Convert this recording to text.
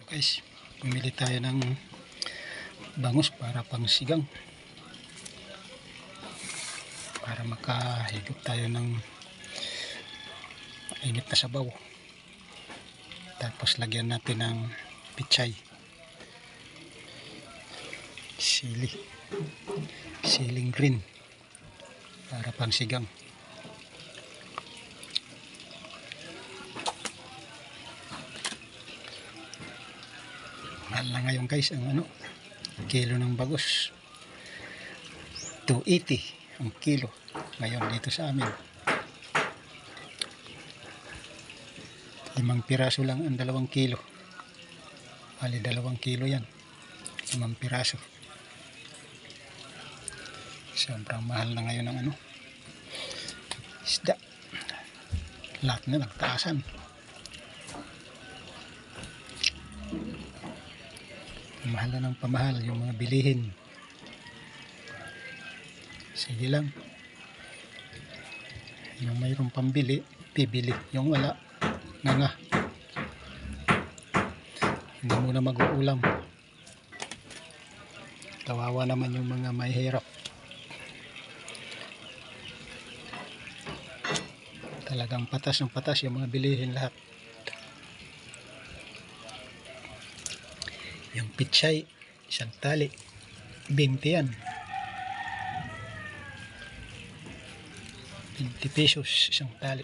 Guys, bumili tayo ng bangus para pang sigang, para makahigop tayo ng init na sabaw. Tapos lagyan natin ng pichay, siling green para pang sigang. Mahal na ngayon guys ang kilo ng bangus, 280 ang kilo ngayon dito sa amin. 5 piraso lang ang 2 kilo, bali 2 kilo yan, 5 piraso. Sobrang mahal na ngayon ang isda, lahat na nagtaasan. Mahal na ng pamahal yung mga bilihin. Sige lang, yung mayroong pambili bibili, yung wala nga hindi muna mag-uulam. Kawawa naman yung mga may hirap. Talagang patas ng patas yung mga bilihin lahat. Yung pichay, isang tali 20 yan, 20 pesos isang tali.